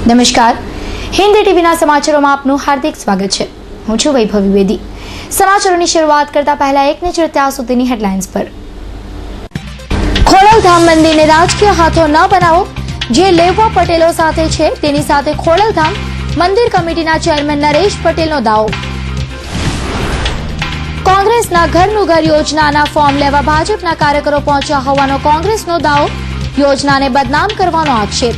નમસ્કાર, હિન્દી ટીવીના સમાચારોમાં આપનું હાર્દિક સ્વાગત છે। હું છું વૈભવી બેદી। સમાચારોની શરૂઆત કરતા પહેલા એક નજર ત્યાં સુધીની હેડલાઇન્સ પર। ખોડલધામ મંદિરને રાજકીય હાથો ન બનાવો, જે લેવા પટેલો સાથે છે તેની સાથે ખોડલધામ મંદિર કમિટીના ચેરમેન નરેશ પટેલનો દાવો। કોંગ્રેસના ઘરનું ઘર યોજનાના ફોર્મ લેવા ભાજપના કાર્યકરો પહોંચ્યા હોવાનો કોંગ્રેસનો દાવો, યોજનાને બદનામ કરવાનો આક્ષેપ।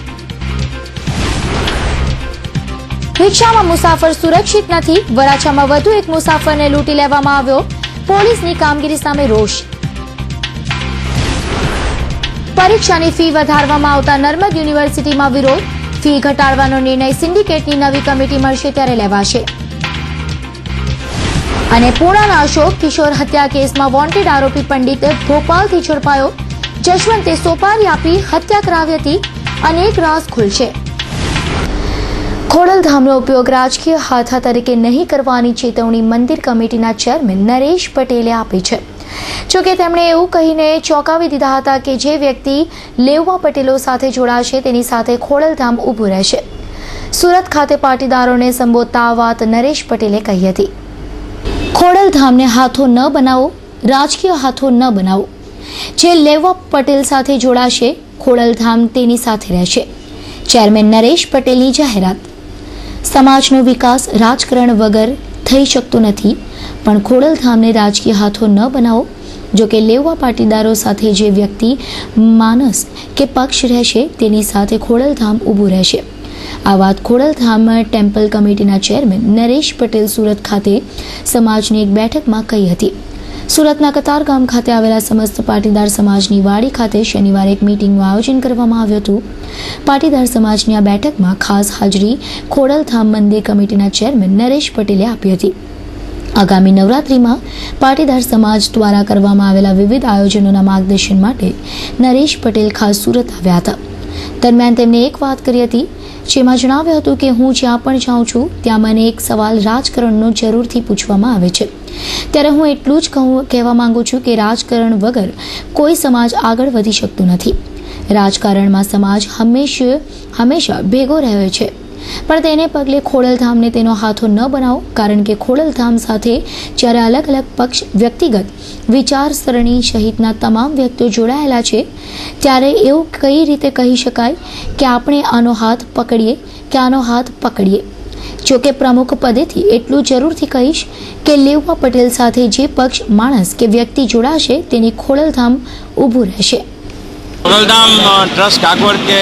રિક્ષામાં મુસાફર સુરક્ષિત નથી, વરાછામાં વધુ એક મુસાફરને લૂંટી લેવામાં આવ્યો, પોલીસની કામગીરી સામે રોષ। પરીક્ષાની ફી વધારવામાં આવતા નર્મદ યુનિવર્સિટીમાં વિરોધ, ફી ઘટાડવાનો નિર્ણય સિન્ડિકેટની નવી કમિટી મળશે ત્યારે લેવાશે। અને પૂર્ણાના અશોક કિશોર હત્યા કેસમાં વોન્ટેડ આરોપી પંડિત ભોપાલથી ઝડપાયો, જશવંતે સોપારી આપી હત્યા કરાવી હતી, અનેક રાઝ ખુલશે। ખોડલધામનો ઉપયોગ રાજકીય હાથા તરીકે નહીં કરવાની ચેતવણી મંદિર કમિટીના ચેરમેન નરેશ પટેલે આપી છે। જોકે તેમણે એવું કહીને ચોંકાવી દીધા હતા કે જે વ્યક્તિ લેવા પટેલો સાથે જોડાશે તેની સાથે ખોડલધામ ઊભું રહેશે। સુરત ખાતે પાટીદારોને સંબોધતા આ વાત નરેશ પટેલે કહી હતી। ખોડલધામને હાથો ન બનાવો, રાજકીય હાથો ન બનાવો, જે લેવા પટેલ સાથે જોડાશે ખોડલધામ તેની સાથે રહેશે। ચેરમેન નરેશ પટેલની જાહેરાત। સમાજનો વિકાસ રાજકારણ વગર થઈ શકતો નથી, પણ ખોડલધામને રાજકીય હાથો ન બનાવો। જો કે લેવા પાટીદારો સાથે જે વ્યક્તિ માનસ કે પક્ષ રહેશે તેની સાથે ખોડલધામ ઊભું રહેશે। આ વાત ખોડલધામ ટેમ્પલ કમિટીના ચેરમેન નરેશ પટેલ સુરત ખાતે સમાજની એક બેઠકમાં કહી હતી। સુરતના કતારગામ ખાતે આવેલા સમસ્ત પાટીદાર સમાજની વાડી ખાતે શનિવારે એક મીટિંગનું આયોજન કરવામાં આવ્યું હતું। પાટીદાર સમાજની આ બેઠકમાં ખાસ હાજરી ખોડલધામ મંદિર કમિટીના ચેરમેન નરેશ પટેલે આપી હતી। આગામી નવરાત્રિમાં પાટીદાર સમાજ દ્વારા કરવામાં આવેલા વિવિધ આયોજનોના માર્ગદર્શન માટે નરેશ પટેલ ખાસ સુરત આવ્યા હતા। દરમિયાન તેમણે એક વાત કરી હતી, જેમાં જણાવ્યું હતું કે હું જ્યાં પણ જાઉં છું ત્યાં મને એક સવાલ રાજકારણનો જરૂરથી પૂછવામાં આવે છે, ત્યારે હું એટલું જ કહેવા માંગુ છું કે રાજકારણ વગર કોઈ સમાજ આગળ વધી શકતો નથી। રાજકારણમાં સમાજ હંમેશા ભેગો રહ્યો છે, પણ તેને પગલે ખોડલધામને તેનો હાથો ન બનાવો, કારણ કે ખોડલધામ સાથે જ્યારે અલગ અલગ પક્ષ, વ્યક્તિગત વિચારસરણી સહિતના તમામ વ્યક્તિઓ જોડાયેલા છે, ત્યારે એવું કઈ રીતે કહી શકાય કે આપણે આનો હાથ પકડીએ। જો કે પ્રમુખ પદેથી એટલું જરૂરથી કહીશ કે લેવા પટેલ સાથે જે પક્ષ, માણસ કે વ્યક્તિ જોડાશે તેની ખોડલધામ ઊભું રહેશે। खोडलधाम ट्रस्ट काकवड़ के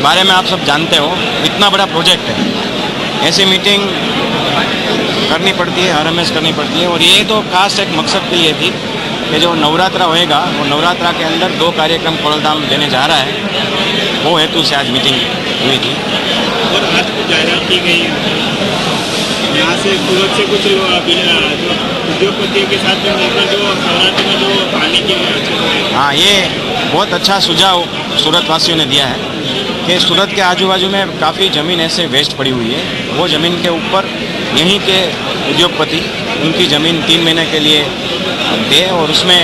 बारे में आप सब जानते हो, इतना बड़ा प्रोजेक्ट है, ऐसी मीटिंग करनी पड़ती है, हर हमेशा करनी पड़ती है। और ये तो खास एक मकसद के लिए थी कि जो नवरात्रा होएगा वो नवरात्रा के अंदर 2 कार्यक्रम खोडलधाम देने जा रहा है, वो हेतु से आज मीटिंग हुई थी। और आज कुछ जायरात की गई है, यहाँ से सूरत से कुछ उद्योगपतियों के साथ मिलकर जो नवरात्रि में जो पानी की हाँ, ये बहुत अच्छा सुझाव सूरत वासियों ने दिया है कि सूरत के आजू बाजू में काफ़ी ज़मीन ऐसे वेस्ट पड़ी हुई है, वो ज़मीन के ऊपर यहीं के उद्योगपति उनकी ज़मीन 3 महीने के लिए दे और उसमें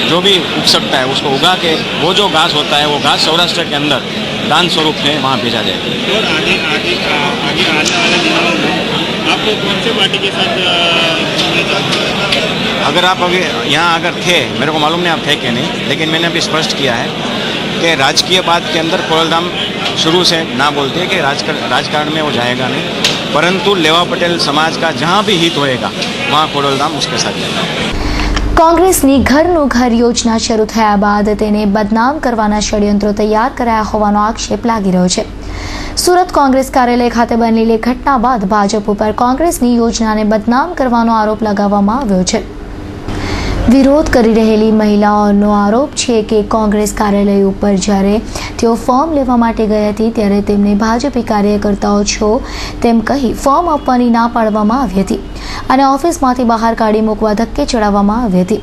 जो भी उग सकता है उसको उगा के वो जो घास होता है वो घास सौराष्ट्र के अंदर दान स्वरूप में वहाँ भेजा जाए। और आगे आने वाले दिनों में आपको कौन से पार्टी के साथ अगर आप अभी यहाँ अगर थे, मेरे को मालूम नहीं आप थे कि नहीं, लेकिन मैंने अभी स्पष्ट किया है कि राजकीय बात के अंदर खोडलधाम शुरू से ना बोलते हैं कि राजकारण में वो जाएगा नहीं, परंतु लेवा पटेल समाज का जहाँ भी हित होएगा वहाँ खोडलधाम उसके साथ जाएगा। કોંગ્રેસની ઘરનું ઘર યોજના શરૂ થયા બાદ તેને બદનામ કરવાના ષડયંત્રો તૈયાર કરાયા હોવાનો આક્ષેપ લાગી રહ્યો છે। સુરત કોંગ્રેસ કાર્યાલય ખાતે બનેલી ઘટના બાદ ભાજપ ઉપર કોંગ્રેસની યોજનાને બદનામ કરવાનો આરોપ લગાવવામાં આવ્યો છે। વિરોધ કરી રહેલી મહિલાઓનો આરોપ છે કે કોંગ્રેસ કાર્યાલય ઉપર જ્યારે તેઓ ફોર્મ લેવા માટે ગઈ હતી ત્યારે તેમને ભાજપી કાર્યકર્તાઓ છો તેમ કહી ફોર્મ આપવાની ના પાડવામાં આવી હતી અને ઓફિસમાંથી બહાર કાઢી મૂકવા ધક્કે ચડાવવામાં આવી હતી।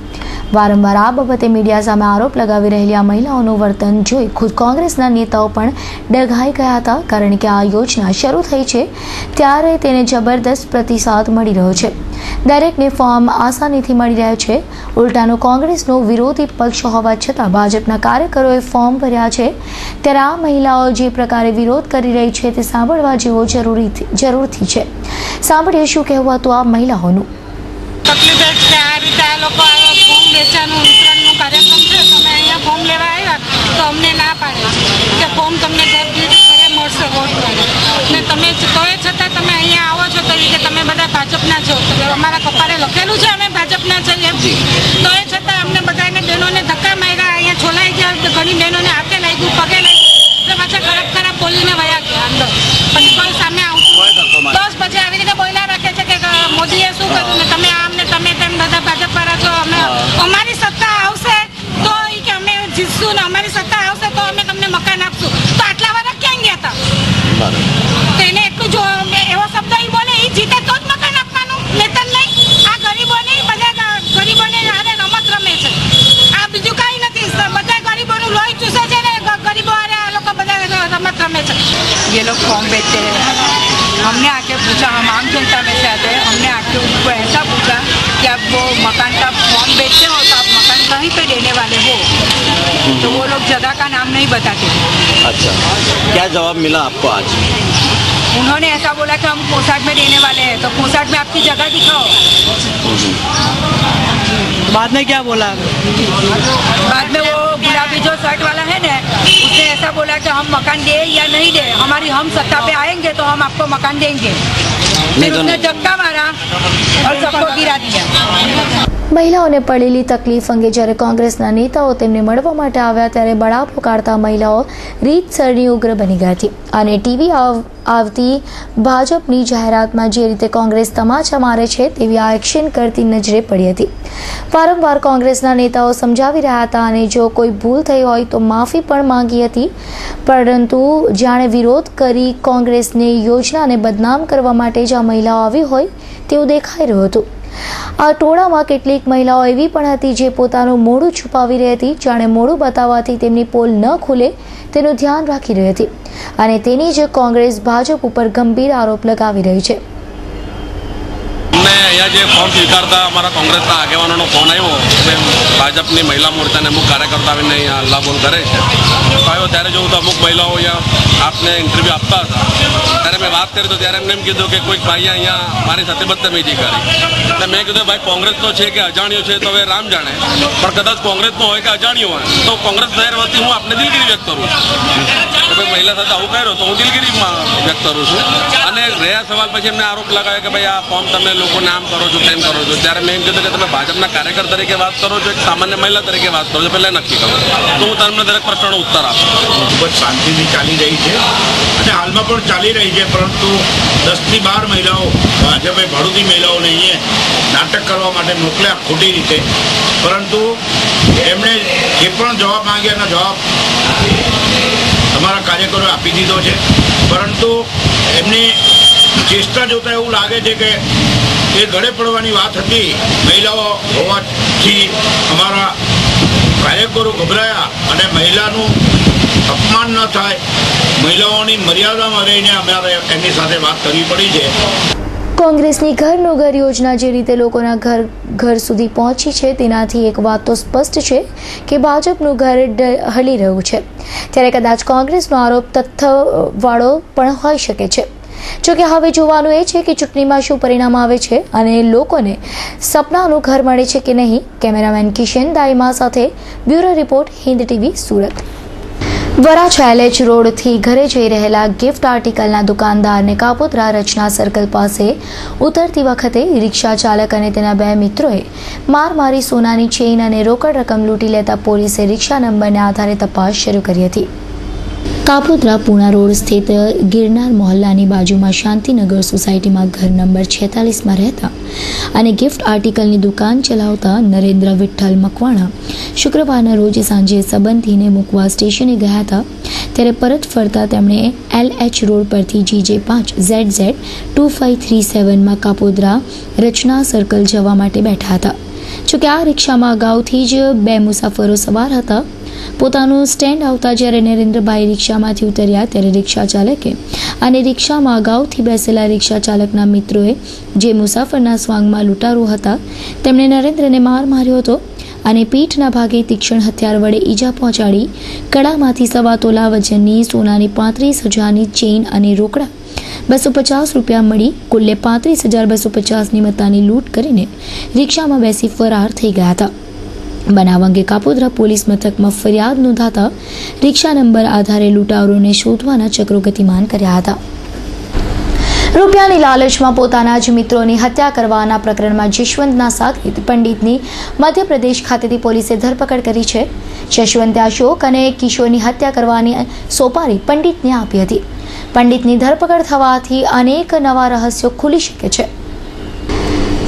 વારંવાર આ બાબતે મીડિયા સામે આરોપ લગાવી રહેલી આ મહિલાઓનું વર્તન જોઈ ખુદ કોંગ્રેસના નેતાઓ પણ ડઘાઈ ગયા હતા, કારણ કે આ યોજના શરૂ થઈ છે ત્યારે તેને જબરદસ્ત પ્રતિસાદ મળી રહ્યો છે। દરેકને ફોર્મ આસાનીથી મળી રહ્યા છે. ઉલટાનો કોંગ્રેસનો વિરોધી પક્ષ હોવા છતાં ભાજપના કાર્યકરોએ ફોર્મ ભર્યા છે. ત્યારે આ મહિલાઓ જે પ્રકારે વિરોધ કરી રહી છે તે સાંભળવા જેવો જરૂરથી છે. સાંભળીએ શું કહેવું હતું આ મહિલાઓનું. તકલીફ એ છે આ રીતે આ લોકો ફોર્મ વેચાનું વિતરણનું કાર્યક્રમ છે. તમે અહીંયા ફોર્મ લેવા આવ્યા તો અમને ના પાડે કે ફોર્મ તમને ઘરે મળશે વોટ માટે ને તમે તોય છતાં તમે અહીંયા આવો છો તો કે તમે બધા ભાજપના છો. તો અમારા કપાળે લખેલું છે અમે ભાજપના છીએ તોય છતાં અમને બધાને બહેનોને ધક્કા માર્યા, અહીંયા છોલાઈ ગયા, ઘણી બહેનોને હાથે લાગ્યું, પગે લાગ્યું, તો પાછા ખરાબ બોલીને વયા ગયા અંદર. પછી કોઈ સામે આવતું બસ પછી આવી રીતે બોલ્યા રાખે છે કે મોદીએ શું કર્યું ને તમે આમ ને તમે તેમ બધા ભાજપ વાળા છો. અમારી સત્તા આવશે તો કે અમે જીતશું ને અમારી સત્તા આવશે તો અમે તમને મકાન આપશું. તો આટલા બધા ક્યાં ગયા હતા? તો એને એટલું જો એવો શબ્દ એ બોલે એ જીતે તો જ મકાન આપવાનું, નહીતર નહીં. આ ગરીબોને હારે રમત રમે છે. આ બીજું કાંઈ નથી. બધા ગરીબોનું લોહી ચૂસે છે ને ગરીબો હારે આ લોકો બધા રમત રમે છે. ये लोग फॉर्म बेचते हैं. हमने आके पूछा, हम आम जनता में से आते हैं, हमने आके उनको ऐसा पूछा कि आप वो मकान का फॉर्म बेचते हो तो आप मकान कहीं पे देने वाले हो, तो वो लोग जगह का नाम नहीं बताते. अच्छा, क्या जवाब मिला आपको आज? उन्होंने ऐसा बोला कि हम कोसाट में देने वाले हैं, तो कोसाट में आपकी जगह दिखाओ. बाद में क्या बोला? बाद में वो गुलाबी जो शर्ट वाला है ना, उसने ऐसा बोला कि हम मकान दे या नहीं दे, हमारी हम सत्ता पे आएंगे तो हम आपको मकान देंगे. फिर उसने धक्का मारा और सबको गिरा दिया. મહિલાઓને પડેલી તકલીફ અંગે જ્યારે કોંગ્રેસના નેતાઓ તેમને મળવા માટે આવ્યા ત્યારે બળાપો કાઢતા મહિલાઓ રીતસરની ઉગ્ર બની ગઈ હતી અને ટીવી આવતી ભાજપની જાહેરાતમાં જે રીતે કોંગ્રેસ તમાચા મારે છે તેવી આ એક્શન કરતી નજરે પડી હતી. વારંવાર કોંગ્રેસના નેતાઓ સમજાવી રહ્યા હતા અને જો કોઈ ભૂલ થઈ હોય તો માફી પણ માંગી હતી, પરંતુ જાણે વિરોધ કરી કોંગ્રેસની યોજનાને બદનામ કરવા માટે જ આ મહિલાઓ આવી હોય તેવું દેખાઈ રહ્યું હતું. આ ટોળામાં કેટલીક મહિલાઓ એવી પણ હતી જે પોતાનું મોઢું છુપાવી રહી હતી, જાણે મોઢું બતાવવાથી તેમની પોલ ન ખુલે તેનું ધ્યાન રાખી રહી હતી અને તેની જ કોંગ્રેસ ભાજપ ઉપર ગંભીર આરોપ લગાવી રહી છે. અમને અહીંયા જે ફોર્મ સ્વીકારતા અમારા કોંગ્રેસના આગેવાનોનો ફોન આવ્યો કે ભાજપની મહિલા મોરચાને અમુક કાર્યકર્તા આવીને અહીંયા હલ્લાબોલ કરે છે. આવ્યો ત્યારે જોઉં તો અમુક મહિલાઓ અહીંયા આપને ઇન્ટરવ્યૂ આપતા હતા. ત્યારે મેં વાત કરી તો ત્યારે એમને એમ કીધું કે કોઈક ભાઈએ અહીંયા મારી સાથે બદતમીજી કરી. એટલે મેં કીધું ભાઈ કોંગ્રેસ તો છે કે અજાણ્યો છે તો હવે રામ જાણે, પણ કદાચ કોંગ્રેસનો હોય કે અજાણ્યો હોય તો કોંગ્રેસ શહેર વતી હું આપને દિલગીરી વ્યક્ત કરું છું કે ભાઈ મહિલા સાથે આવું કર્યો તો હું દિલગીરીમાં વ્યક્ત કરું છું. અને રહ્યા સવાલ પછી એમને આરોપ લગાવ્યો કે ભાઈ આ ફોર્મ તમે લોકોને આમ કરો છો તેમ કરો છો. ત્યારે મેં એમ કીધું કે તમે ભાજપના કાર્યકર તરીકે વાત કરો છો કે સામાન્ય મહિલા તરીકે વાત કરો છો, પહેલાં નક્કી કરો તો હું તમને દરેક પ્રશ્નનો ઉત્તર આપું. ખૂબ જ શાંતિથી ચાલી રહી છે અને હાલમાં પણ ચાલી રહી છે, પરંતુ 10થી 12 મહિલાઓ ભાજપે ભડુતી મહિલાઓને અહીંયા નાટક કરવા માટે મોકલ્યા ખોટી રીતે, પરંતુ એમણે જે પણ જવાબ માંગ્યા એનો જવાબ અમારા કાર્યકરોએ આપી દીધો છે. પરંતુ એમની ચેષ્ટા જોતાં એવું લાગે છે કે એ ગળે પડવાની વાત હતી. મહિલાઓ હોવાથી અમારા કાર્યકરો ગભરાયા અને મહિલાનું અપમાન ન થાય, મહિલાઓની મર્યાદામાં રહીને અમારે એમની સાથે વાત કરવી પડી છે. કોંગ્રેસની ઘરનું ઘર યોજના જે રીતે લોકોના ઘર સુધી પહોંચી છે તેનાથી એક વાત તો સ્પષ્ટ છે કે ભાજપનું ઘર હલી રહ્યું છે. ત્યારે કદાચ કોંગ્રેસનો આરોપ તથ્યવાળો પણ હોઈ શકે છે. જોકે હવે જોવાનું એ છે કે ચૂંટણીમાં શું પરિણામ આવે છે અને લોકોને સપનાનું ઘર મળે છે કે નહીં. કેમેરામેન કિશન દાઈમા સાથે bureau report, Hind TV, Surat. Varachha LH રોડથી ઘરે જઈ રહેલા ગિફ્ટ આર્ટિકલના દુકાનદારને કાપોદ્રા રચના સર્કલ પાસે ઉતરતી વખતે રિક્ષા ચાલક અને તેના 2 મિત્રોએ માર મારી સોનાની ચેઇન અને રોકડ રકમ લૂંટી લેતા પોલીસે રિક્ષા નંબરને આધારે તપાસ શરૂ કરી હતી. કાપોદ્રા પૂણા રોડ સ્થિત ગિરનાર મોહલ્લાની બાજુમાં શાંતિનગર સોસાયટીમાં ઘર નંબર 46માં રહેતા અને ગિફ્ટ આર્ટિકલની દુકાન ચલાવતા નરેન્દ્ર વિઠ્ઠલ મકવાણા શુક્રવારના રોજ સાંજે સંબંધીને મૂકવા સ્ટેશને ગયા હતા. ત્યારે પરત ફરતા તેમણે LH રોડ પરથી GJ5ZZ 2537માં કાપોદ્રા રચના સર્કલ જવા માટે બેઠા હતા. જોકે આ રિક્ષામાં અગાઉથી જ 2 મુસાફરો સવાર હતા પોતાનું સ્ટેન્ડ આવતા જ્યારે નરેન્દ્રભાઈ રિક્ષામાંથી ઉતર્યા ત્યારે રિક્ષા ચાલકે અને રિક્ષામાં અગાઉથી બેસેલા રિક્ષા ચાલકના મિત્રોએ જે મુસાફરના સ્વાંગમાં લૂંટારો હતા તેમણે નરેન્દ્રને માર માર્યો હતો અને પીઠના ભાગે તીક્ષ્ણ હથિયાર વડે ઈજા પહોંચાડી કડામાંથી 1.25 તોલા વજનની સોનાની 35,000ની ચેઇન અને રોકડા 250 રૂપિયા મળી કુલ્લે 35,250ની મત્તાની લૂંટ કરીને રિક્ષામાં બેસી ફરાર થઈ ગયા હતા. બનાવ અંગે કાપોદ્રા પોલીસ મથકમાં ફરિયાદ નોંધાતા રિક્ષા નંબર આધારે લૂંટારોને શોધવાના ચક્રો ગતિમાન કર્યા હતા. રૂપિયાની લાલચમાં પોતાના જ મિત્રોની હત્યા કરવાના પ્રકરણમાં જશવંતના સાગરીત પંડિતની મધ્યપ્રદેશ ખાતેથી પોલીસે ધરપકડ કરી છે. જશવંતે અશોક અને કિશોરની હત્યા કરવાની સોપારી પંડિતને આપી હતી. પંડિતની ધરપકડ થવાથી અનેક નવા રહસ્યો ખુલી શકે છે.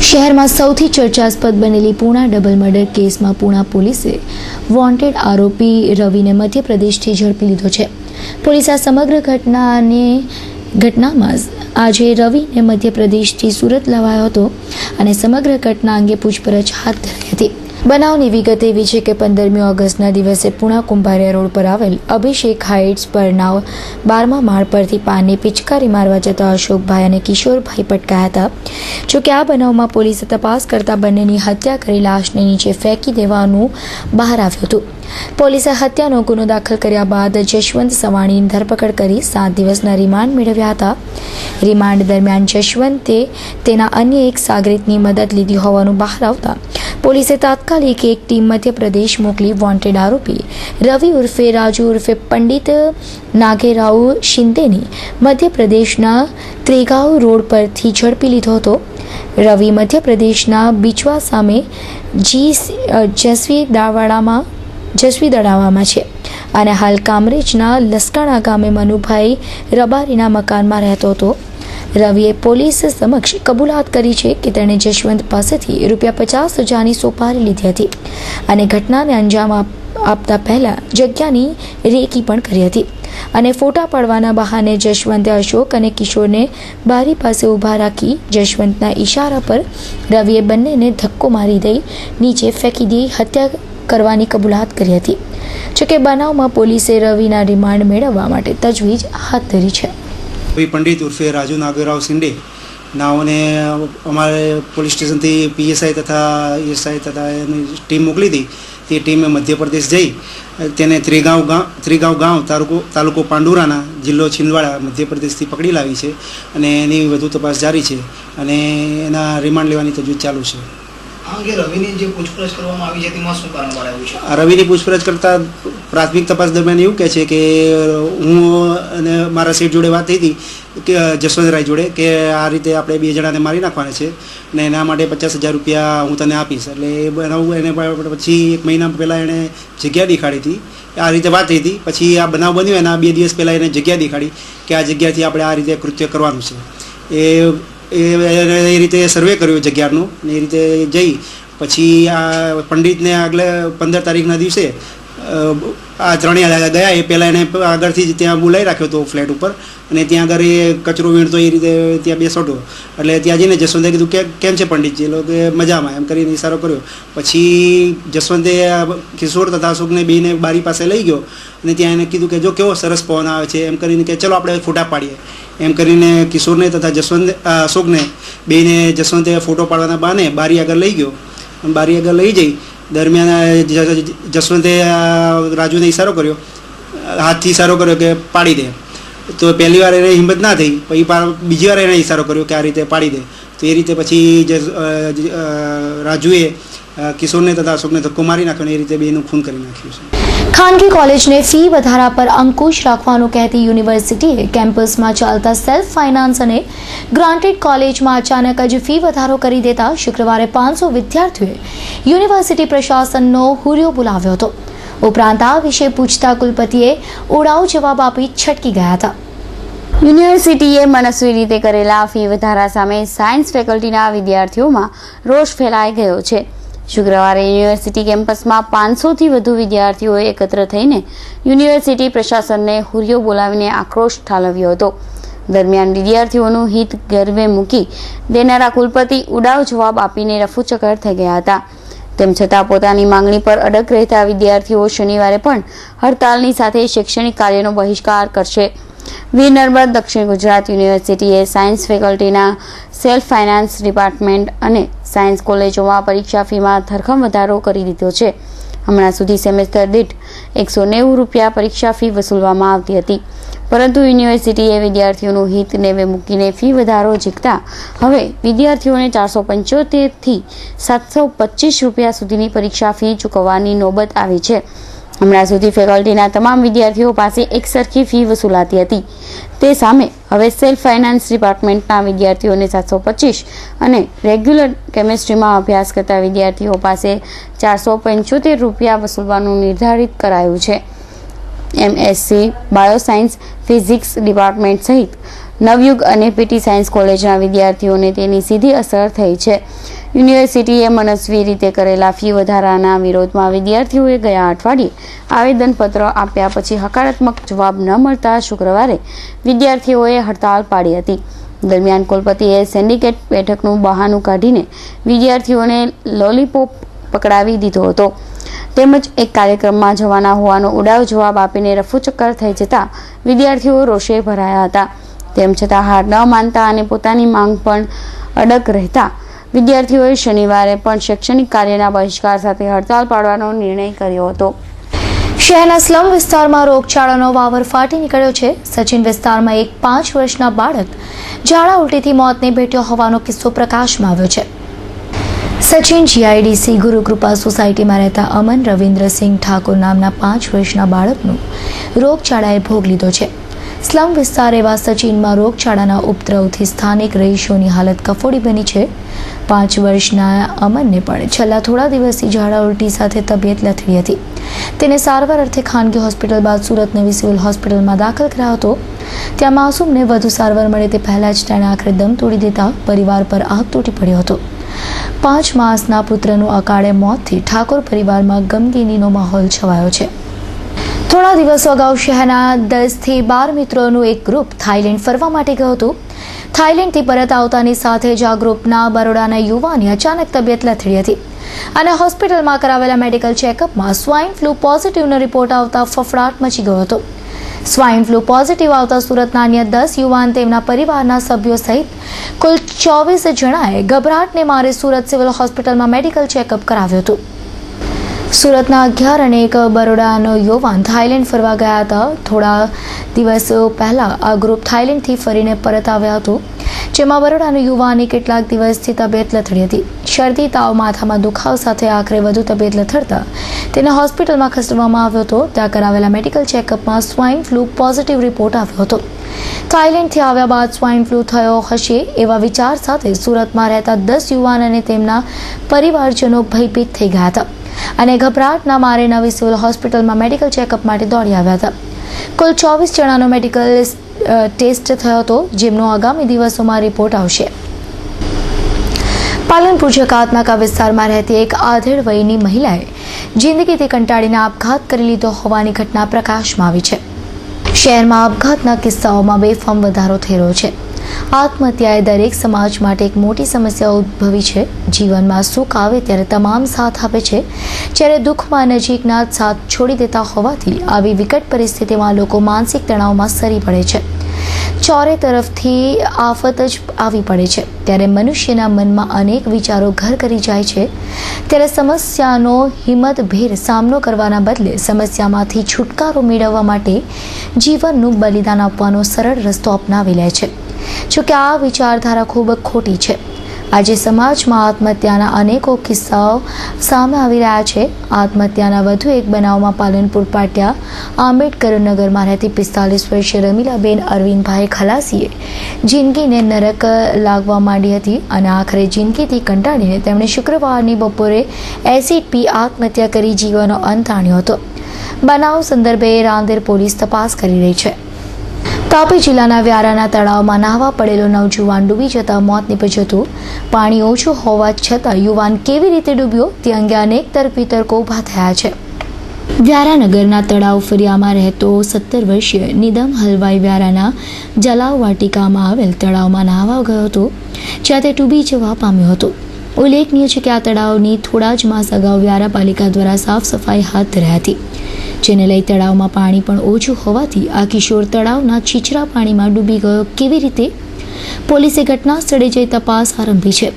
શહેરમાં સૌથી ચર્ચાસ્પદ બનેલી પૂણા ડબલ મર્ડર કેસમાં પૂણા પોલીસે વોન્ટેડ આરોપી રવિને મધ્યપ્રદેશથી ઝડપી લીધો છે. પોલીસે આ સમગ્ર ઘટનામાં આજે રવિને મધ્યપ્રદેશથી સુરત લાવાયો હતો અને સમગ્ર ઘટના અંગે પૂછપરછ હાથ ધરી હતી. બનાવની વિગત એવી છે કે 15મી ઓગસ્ટના દિવસે પૂણા કુંભારિયા રોડ પર આવેલ અભિષેક હાઇટ્સ પરના 12મા માળ પરથી પાનની પિચકારી મારવા જતા અશોકભાઈ અને કિશોરભાઈ પટકાયા હતા. જોકે આ બનાવમાં પોલીસે તપાસ કરતા બંનેની હત્યા કરી લાશને નીચે ફેંકી દેવાનું બહાર આવ્યું હતું. પોલીસે હત્યાનો ગુનો દાખલ કર્યા બાદ જશવંત સવાણીની ધરપકડ કરી 7 દિવસના રિમાન્ડ મેળવ્યા હતા. રિમાન્ડ દરમિયાન જશવંતે તેના અન્ય એક સાગરીતની મદદ લીધી હોવાનું બહાર આવતા પોલીસે તાત્કાલિક એક ટીમ મધ્યપ્રદેશ મોકલી વોન્ટેડ આરોપી રવિ ઉર્ફે રાજુ ઉર્ફે પંડિત નાગેરાવ શિંદેની મધ્યપ્રદેશના ત્રેગાંવ રોડ પરથી ઝડપી લીધો હતો. રવિ મધ્યપ્રદેશના બિચવા સામે જસવીદડાવામાં છે અને હાલ કામરેજના લસકાણા ગામે મનુભાઈ રબારીના મકાનમાં રહેતો હતો. રવિએ પોલીસ સમક્ષ કબૂલાત કરી છે કે તેણે જશવંત પાસેથી ₹50,000ની સોપારી લીધી હતી અને ઘટનાને અંજામ આપતા પહેલા જગ્યાની રેકી પણ કરી હતી અને ફોટા પાડવાના બહાને જશવંતે અશોક અને કિશોરને બારી પાસે ઊભા રાખી જશવંતના ઈશારા પર રવિએ બંનેને ધક્કો મારી દઈ નીચે ફેંકી દઈ હત્યા કરવાની કબૂલાત કરી હતી. જોકે બનાવમાં પોલીસે રવિના રિમાન્ડ મેળવવા માટે તજવીજ હાથ ધરી છે. रवि पंडित उर्फे राजू नागेराव सिंडे नावने हमारे पुलिस स्टेशन थी PSI तथा SI तथा टीम मोकली थी. તે ટીમે મધ્યપ્રદેશ જઈ તેને ત્રિગાંવ ગાંવ તાલુકો પાંડુરાના જિલ્લો છિંદવાડા મધ્યપ્રદેશથી પકડી લાવી છે અને એની વધુ તપાસ જારી છે અને એના રિમાન્ડ લેવાની તજવીજ ચાલુ છે. રવિની જે પૂછપરછ કરવામાં આવી છે તેમાં શું કારણ આવ્યું છે? રવિની પૂછપરછ કરતા પ્રાથમિક તપાસ દરમિયાન એવું કહે છે કે હું અને મારા શેઠ જોડે વાત થઈ હતી કે જશવંતરાય જોડે કે આ રીતે આપણે 2 જણાને મારી નાખવાના છે અને એના માટે 50,000 રૂપિયા હું તને આપીશ. એટલે એ બનાવ એને પછી 1 મહિના પહેલાં એણે જગ્યા દેખાડી હતી. આ રીતે વાત થઈ હતી. પછી આ બનાવ બન્યો એના 2 દિવસ પહેલાં એને જગ્યા દેખાડી કે આ જગ્યાથી આપણે આ રીતે કૃત્ય કરવાનું છે. એ રીતે સર્વે કર્યો જગ્યાનો ને એ રીતે જઈ પછી આ પંડિતને આગલે 15 તારીખના દિવસે આ ત્રણેય ગયા. એ પહેલાં એને આગળથી જ ત્યાં બોલાવી રાખ્યો હતો ફ્લેટ ઉપર અને ત્યાં આગળ એ કચરો વીણતો એ રીતે ત્યાં બેસોટો. એટલે ત્યાં જઈને જસવંતે કીધું કે કેમ છે પંડિતજી? એ લોકો મજામાં એમ કરીને ઇશારો કર્યો. પછી જસવંતે કિશોર તથા અશોકને બેને બારી પાસે લઈ ગયો અને ત્યાં એને કીધું કે જો કેવો સરસ પવન આવે છે એમ કરીને કે ચલો આપણે ફોટા પાડીએ એમ કરીને કિશોરને તથા અશોકને બેને જસવંતે ફોટો પાડવાના બહાને બારી આગળ લઈ ગયો. બારી આગળ લઈ જઈ દરમિયાન જસવંતે રાજુને ઇશારો કર્યો, હાથથી ઇશારો કર્યો કે પાડી દે. તો પહેલી વાર એને હિંમત ના થઈ. પછી બીજી વાર એને ઇશારો કર્યો કે આ રીતે પાડી દે. તો એ રીતે પછી રાજુએ કિશોરને તથા અશોકને ધક્કો મારી નાખ્યો અને એ રીતે બેનું ખૂન કરી નાખ્યું છે. ખાનગી કોલેજને ફી વધારા પર અંકુશ રાખવાનું કહેતી યુનિવર્સિટીએ કેમ્પસમાં ચાલતા સેલ્ફ ફાઇનાન્સ અને ગ્રાન્ટેડ કોલેજમાં અચાનક જ ફી વધારો કરી દેતા શુક્રવારે 500 વિદ્યાર્થીઓએ યુનિવર્સિટી પ્રશાસનનો હુરિયો બોલાવ્યો હતો. ઉપરાંત આ વિશે પૂછતા કુલપતિએ ઉડાઉ જવાબ આપી છટકી ગયા હતા. યુનિવર્સિટીએ મનસ્વી રીતે કરેલા ફી વધારા સામે સાયન્સ ફેકલ્ટીના વિદ્યાર્થીઓમાં રોષ ફેલાઈ ગયો છે. શુક્રવારે યુનિવર્સિટી કેમ્પસમાં 500થી વધુ વિદ્યાર્થીઓએ એકત્ર થઈને યુનિવર્સિટી પ્રશાસનને હુરિયો બોલાવીને આક્રોશ ઠાલવ્યો હતો. દરમિયાન વિદ્યાર્થીઓનું હિત ગર્વે મૂકી દેનારા કુલપતિ ઉડાવ જવાબ આપીને રફુચક્કર થઈ ગયા હતા. તેમ છતાં પોતાની માંગણી પર અડગ રહેતા વિદ્યાર્થીઓ શનિવારે પણ હડતાલની સાથે શૈક્ષણિક કાર્યનો બહિષ્કાર કરશે. વીર નર્મદ દક્ષિણ ગુજરાત યુનિવર્સિટીએ સાયન્સ ફેકલ્ટીના સેલ્ફ ફાઇનાન્સ ડિપાર્ટમેન્ટ અને સાયન્સ કોલેજોમાં પરીક્ષા ફીમાં ધરખમ વધારો કરી દીધો છે. હમણાં સુધી સેમેસ્ટર દીઠ 190 રૂપિયા પરીક્ષા ફી વસૂલવામાં આવતી હતી, પરંતુ યુનિવર્સિટીએ વિદ્યાર્થીઓનું હિત નેવે મૂકીને ફી વધારો ઝીકતા હવે વિદ્યાર્થીઓને 475 થી 725 રૂપિયા સુધીની પરીક્ષા ફી ચૂકવવાની નોબત આવી છે. હમણાં સુધી ફેકલ્ટીના તમામ વિદ્યાર્થીઓ પાસે એક સરખી ફી વસૂલાતી હતી. તે સામે હવે સેલ્ફ ફાઇનાન્સ ડિપાર્ટમેન્ટના વિદ્યાર્થીઓને 725 અને રેગ્યુલર કેમેસ્ટ્રીમાં અભ્યાસ કરતા વિદ્યાર્થીઓ પાસે 475 રૂપિયા વસૂલવાનું નિર્ધારિત કરાયું છે. એમએસસી બાયોસાયન્સ ફિઝિક્સ ડિપાર્ટમેન્ટ સહિત નવયુગ અને પીટી સાયન્સ કોલેજના વિદ્યાર્થીઓને તેની સીધી અસર થઈ છે. યુનિવર્સિટીએ મનસ્વી રીતે કરેલા ફી વધારાના વિરોધમાં વિદ્યાર્થીઓએ ગયા અઠવાડિયે આવેદનપત્ર આપ્યા પછી હકારાત્મક જવાબ ન મળતા શુક્રવારે વિદ્યાર્થીઓએ હડતાળ પાડી હતી. દરમિયાન કુલપતિએ સિન્ડિકેટ બેઠકનું બહાનું કાઢીને વિદ્યાર્થીઓને લોલીપોપ પકડાવી દીધો હતો તેમજ એક કાર્યક્રમમાં જવાના હોવાનો ઉડાવ જવાબ આપીને રફુચક્કર થઈ જતા વિદ્યાર્થીઓ રોષે ભરાયા હતા. તેમ છતાં હાર ન માનતા અને પોતાની માંગ પણ અડગ રહેતા વિદ્યાર્થીઓએ શનિવારે પણ શૈક્ષણિક કાર્યના બહિષ્કાર સાથે હડતાળ પાડવાનો નિર્ણય કર્યો હતો. શહેરના સ્લમ વિસ્તારમાં રોગચાળાનો વાવર ફાટી નીકળ્યો છે. સચિન વિસ્તારમાં એક 5 વર્ષના બાળક ઝાડા ઉલટીથી મોતને ભેટ્યો હોવાનો કિસ્સો પ્રકાશમાં આવ્યો છે. સચિન જીઆઈડીસી ગુરુકૃપા સોસાયટીમાં રહેતા અમન રવિન્દ્રસિંહ ઠાકોર નામના 5 વર્ષના બાળકનું રોગચાળાએ ભોગ લીધો છે. સ્લમ વિસ્તાર એવા સચિનમાં રોગચાળાના ઉપદ્રવથી સ્થાનિક રહીશોની હાલત કફોડી બની છે. 5 વર્ષના અમનને પણ છેલ્લા થોડા દિવસથી ઝાડા ઉલટી સાથે તબિયત લથડી હતી. તેને સારવાર અર્થે ખાનગી હોસ્પિટલ બાદ સુરત નવી સિવિલ હોસ્પિટલમાં દાખલ કરાયો હતો. ત્યાં માસૂમને વધુ સારવાર મળે તે પહેલા જ તેણે આખરે દમ તોડી દેતા પરિવાર પર આગ તૂટી પડ્યો હતો. 5 માસના પુત્રનું અકાળે મોતથી ઠાકોર પરિવારમાં ગમગીનીનો માહોલ છવાયો છે. થોડા દિવસો અગાઉ શહેરના 10 થી 12 મિત્રોનું એક ગ્રુપ થાઈલેન્ડ ફરવા માટે ગયું હતું. થાઈલેન્ડથી પરત આવતાની સાથે જ આ ગ્રુપના બરોડાના યુવાનની અચાનક તબિયત લથડી હતી અને હોસ્પિટલમાં કરાવેલા મેડિકલ ચેકઅપમાં સ્વાઇન ફ્લૂ પોઝિટિવનો રિપોર્ટ આવતા ફફડાટ મચી ગયો હતો. સ્વાઇન ફ્લૂ પોઝિટિવ આવતા સુરતના અન્ય 10 યુવાન તેમના પરિવારના સભ્યો સહિત કુલ 24 જણાએ ગભરાટને મારે સુરત સિવિલ હોસ્પિટલમાં મેડિકલ ચેકઅપ કરાવ્યું હતું. સુરતના 11 અને એક બરોડાનો યુવાન થાઈલેન્ડ ફરવા ગયા હતા. થોડા દિવસો પહેલા આ ગ્રુપ થાઈલેન્ડથી ફરીને પરત આવ્યા હતું, જેમાં બરોડાનો યુવાનની કેટલાક દિવસથી તબિયત લથડી હતી. શરદી, તાવ, માથામાં દુખાવ સાથે આખરે વધુ તબિયત લથડતા તેને હોસ્પિટલમાં ખસેડવામાં આવ્યો હતો. ત્યાં કરાવેલા મેડિકલ ચેકઅપમાં સ્વાઇન ફ્લૂ પોઝિટિવ રિપોર્ટ આવ્યો હતો. થાઈલેન્ડથી આવ્યા બાદ સ્વાઇન ફ્લૂ થયો હશે એવા વિચાર સાથે સુરતમાં રહેતા 10 યુવાન અને તેમના પરિવારજનો ભયભીત થઈ ગયા હતા અને ગભરાટના મારે નવી સિવિલ હોસ્પિટલમાં મેડિકલ ચેકઅપ માટે દોડી આવ્યા હતા. કુલ 24 જણાનો મેડિકલ ટેસ્ટ થયો હતો, જેમનો આગામી દિવસોમાં રિપોર્ટ આવશે. પાલનપુર જકાતનાકા વિસ્તારમાં રહેતી એક આધેડ વયની મહિલાએ જિંદગીથી કંટાળીને આપઘાત કરી લીધો હોવાની ઘટના પ્રકાશમાં આવી છે. શહેરમાં આપઘાતના કિસ્સાઓમાં બેફામ વધારો થઈ રહ્યો છે. આત્મહત્યા એ દરેક સમાજ માટે એક મોટી સમસ્યા ઉદ્ભવી છે. જીવનમાં સુખ આવે ત્યારે તમામ સાથ આપે છે, જ્યારે દુઃખમાં નજીકના સાથ છોડી દેતા હોવાથી આવી વિકટ પરિસ્થિતિમાં લોકો માનસિક તણાવમાં સરી પડે છે. ચારે તરફથી આફત જ આવી પડે છે. ત્યારે મનુષ્યના મનમાં અનેક વિચારો ઘર કરી જાય છે. ત્યારે સમસ્યાનો હિંમતભેર સામનો કરવાના બદલે સમસ્યામાંથી છુટકારો મેળવવા માટે જીવનનું બલિદાન આપવાનો સરળ રસ્તો અપનાવી લે છે. જોકે આ વિચારધારા ખૂબ ખોટી છે. આજે સમાજમાં આત્મહત્યાના અનેકો કિસ્સાઓ સામે આવી રહ્યા છે. આત્મહત્યાના વધુ એક બનાવમાં પાલનપુર પાટિયા આંબેડકર નગરમાં રહેતી 45 વર્ષીય રમીલાબેન અરવિંદભાઈ ખલાસીએ જિંદગીને નરક લાગવા માંડી હતી અને આખરે જિંદગીથી કંટાળીને તેમણે શુક્રવારની બપોરે એસિડ પી આત્મહત્યા કરી જીવનનો અંત આણ્યો હતો. બનાવ સંદર્ભે રાંદેર પોલીસ તપાસ કરી રહી છે. તાપી જિલ્લાના વ્યારાના તળાવમાં નાહવા પડેલો નવજુવાન ડૂબી જતા મોત નીપજ્યું હતું. પાણી ઓછું હોવા છતાં યુવાન કેવી રીતે ડૂબ્યો તે અંગે અનેક તર્ક વિતર્કો ઊભા થયા છે. વ્યારાનગરના તળાવ ફરિયામાં રહેતો 17 વર્ષીય નિદમ હલવાઈ વ્યારાના જલાવ વાટિકામાં આવેલ તળાવમાં નાહવા ગયો હતો, જ્યાં તે ડૂબી જવા પામ્યો હતો. ઉલ્લેખનીય છે કે આ તળાવની થોડા જ માસ અગાઉ વ્યારા પાલિકા દ્વારા સાફ સફાઈ હાથ ધરાઈ હતી, જેને લઈ તળાવમાં પાણી પણ ઓછું હોવાથી આ કિશોર તળાવના છીછરા પાણીમાં ડૂબી ગયો કેવી રીતે? પોલીસે ઘટના સ્થળે જઈ તપાસ આરંભી છે.